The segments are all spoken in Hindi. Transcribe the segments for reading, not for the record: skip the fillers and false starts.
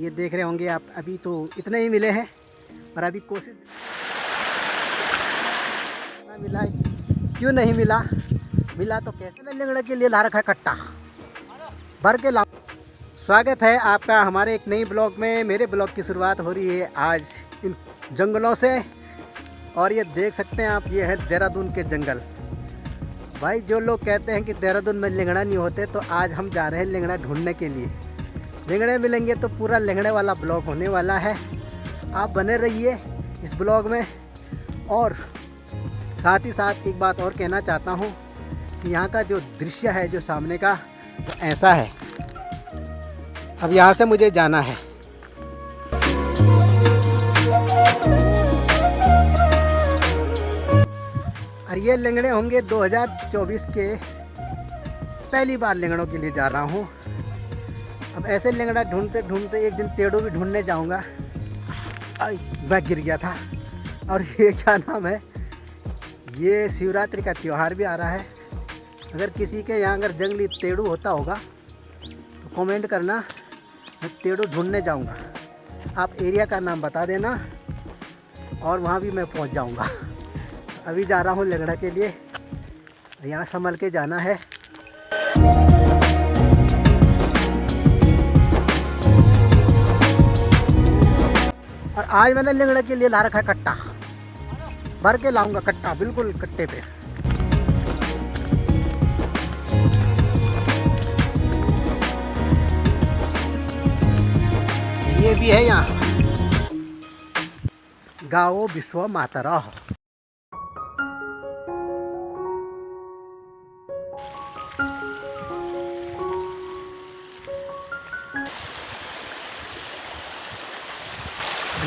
ये देख रहे होंगे आप, अभी तो इतने ही मिले हैं और अभी कोशिश ना मिला। क्यों नहीं मिला? मिला तो कैसे लेंगड़े के लिए ला रखा है कट्टा भर के ला। स्वागत है आपका हमारे एक नई ब्लॉग में। मेरे ब्लॉग की शुरुआत हो रही है आज इन जंगलों से और ये देख सकते हैं आप, ये है देहरादून के जंगल। भाई जो लोग कहते हैं कि देहरादून में लेंगड़ा नहीं होते, तो आज हम जा रहे हैं लेंगड़ा ढूंढने के लिए। लेंगड़े मिलेंगे तो पूरा लेंगड़े वाला ब्लॉग होने वाला है। आप बने रहिए इस ब्लॉग में। और साथ ही साथ एक बात और कहना चाहता हूँ कि यहाँ का जो दृश्य है जो सामने का, तो ऐसा है। अब यहाँ से मुझे जाना है। और ये लेंगड़े होंगे 2024 के। पहली बार लेंगड़ों के लिए जा रहा हूँ। अब ऐसे लेंगड़ा ढूंढते ढूंढते एक दिन टेढ़ू भी ढूंढने जाऊँगा। बैग गिर गया था। और ये क्या नाम है, ये शिवरात्रि का त्यौहार भी आ रहा है। अगर किसी के यहाँ अगर जंगली टेढ़ू होता होगा तो कमेंट करना, मैं टेढ़ू ढूंढने जाऊँगा। आप एरिया का नाम बता देना और वहाँ भी मैं पहुँच जाऊँगा। अभी जा रहा हूँ लेंगड़ा के लिए। यहाँ संभल के जाना है। और आज मैंने लेंगड़े के लिए ला रखा है कट्टा भर के लाऊंगा। कट्टा बिल्कुल कट्टे पे। ये भी है यहाँ गाओ विश्व मातरा।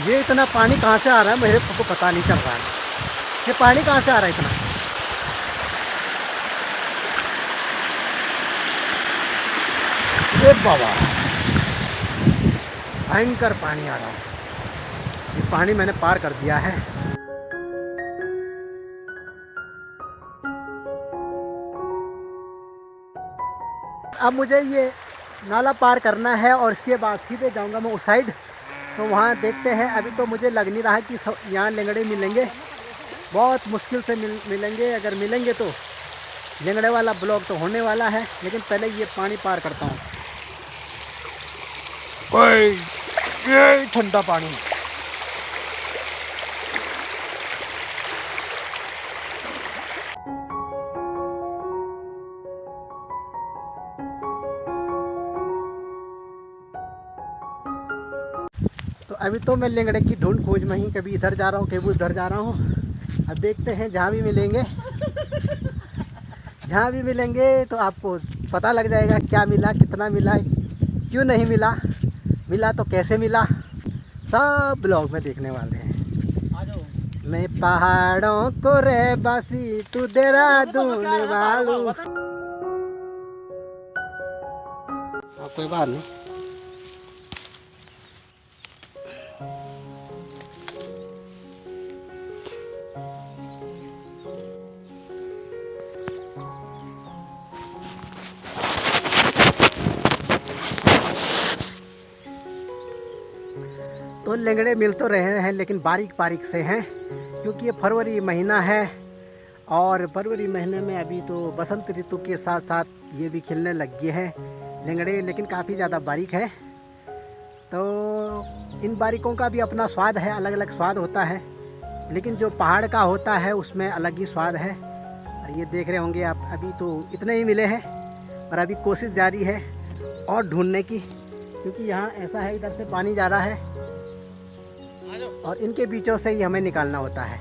ये इतना पानी कहाँ से आ रहा है मेरे को पता नहीं चल रहा है। ये पानी कहाँ से आ रहा है इतना? ये बाबा भयंकर पानी आ रहा है। ये पानी मैंने पार कर दिया है। अब मुझे ये नाला पार करना है और इसके बाद सीधे जाऊंगा मैं उस साइड। तो वहाँ देखते हैं। अभी तो मुझे लग नहीं रहा है कि यहाँ लेंगड़े मिलेंगे। बहुत मुश्किल से मिलेंगे। अगर मिलेंगे तो लेंगड़े वाला ब्लॉग तो होने वाला है, लेकिन पहले ये पानी पार करता हूँ। ओए ये ठंडा पानी। तो अभी तो मैं लेंगड़े की ढूंढ खोज में ही, कभी इधर जा रहा हूँ कभी उधर जा रहा हूँ। अब देखते हैं जहाँ भी मिलेंगे जहाँ भी मिलेंगे तो आपको पता लग जाएगा क्या मिला, कितना मिला, क्यों नहीं मिला, मिला तो कैसे मिला, सब ब्लॉग में देखने वाले हैं। मैं पहाड़ों को रे बासी, तू देहरादून वालू। कोई बात नहीं। तो लेंगड़े मिल तो रहे हैं, लेकिन बारीक बारीक से हैं, क्योंकि ये फरवरी महीना है। और फरवरी महीने में अभी तो बसंत ऋतु के साथ साथ ये भी खिलने लग गए हैं लेंगड़े, लेकिन काफ़ी ज़्यादा बारीक है। तो इन बारीकों का भी अपना स्वाद है, अलग अलग स्वाद होता है। लेकिन जो पहाड़ का होता है उसमें अलग ही स्वाद है। और ये देख रहे होंगे आप, अभी तो इतने ही मिले हैं और अभी कोशिश जारी है और ढूंढने की, क्योंकि यहाँ ऐसा है, इधर से पानी जा रहा है और इनके बीचों से ही हमें निकालना होता है।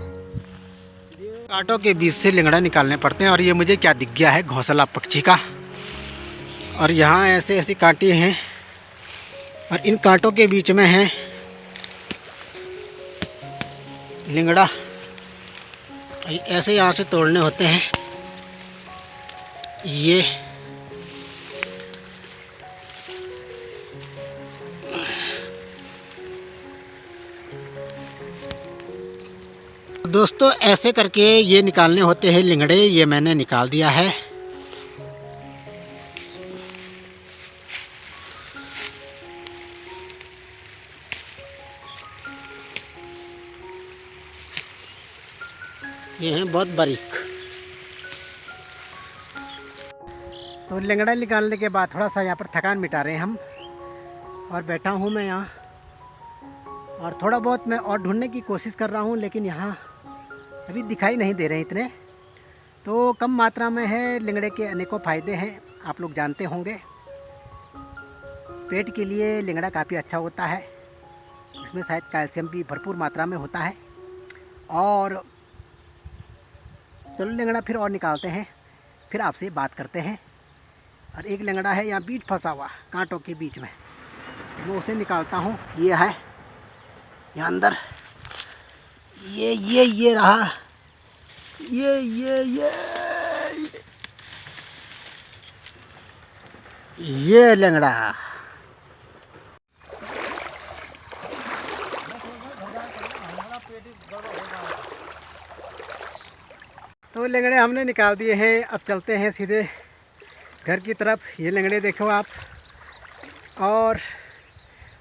कांटों के बीच से लेंगड़ा निकालने पड़ते हैं। और ये मुझे क्या दिख गया है, घोंसला पक्षी का। और यहाँ ऐसे ऐसे कांटे हैं और इन कांटों के बीच में है लेंगड़ा। ऐसे यहाँ से तोड़ने होते हैं। ये दोस्तों ऐसे करके ये निकालने होते हैं लेंगड़े। ये मैंने निकाल दिया है। ये हैं बहुत बारीक। तो लंगड़ा निकालने के बाद थोड़ा सा यहाँ पर थकान मिटा रहे हैं हम, और बैठा हूँ मैं यहाँ, और थोड़ा बहुत मैं और ढूंढने की कोशिश कर रहा हूँ, लेकिन यहाँ अभी दिखाई नहीं दे रहे हैं इतने। तो कम मात्रा में है। लंगड़े के अनेकों फ़ायदे हैं, आप लोग जानते होंगे। पेट के लिए लंगड़ा काफ़ी अच्छा होता है, इसमें शायद कैल्शियम भी भरपूर मात्रा में होता है। और चलो लंगड़ा फिर और निकालते हैं, फिर आपसे बात करते हैं। और एक लंगड़ा है यहाँ बीच फंसा हुआ कांटों के बीच में, मैं उसे निकालता हूँ। ये है यहाँ अंदर, ये रहा, ये लंगड़ा। तो लंगड़े हमने निकाल दिए हैं, अब चलते हैं सीधे घर की तरफ। ये लंगड़े देखो आप, और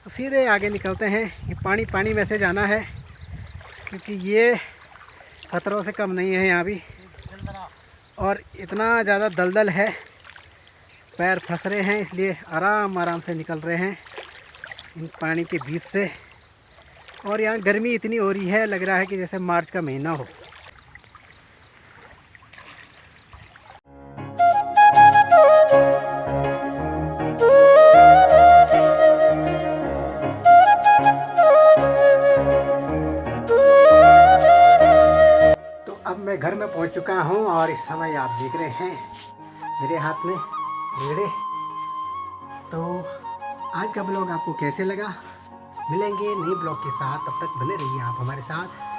सीधे आगे निकलते हैं। ये पानी में से जाना है, क्योंकि ये खतरों से कम नहीं है यहाँ भी, और इतना ज़्यादा दलदल है, पैर फंस रहे हैं, इसलिए आराम से निकल रहे हैं इन पानी के बीच से। और यहाँ गर्मी इतनी हो रही है, लग रहा है कि जैसे मार्च का महीना हो। अब मैं घर में पहुंच चुका हूं, और इस समय आप देख रहे हैं मेरे हाथ में लंगड़े। तो आज का ब्लॉग आपको कैसे लगा? मिलेंगे नए ब्लॉग के साथ, तब तक बने रहिए आप हमारे साथ।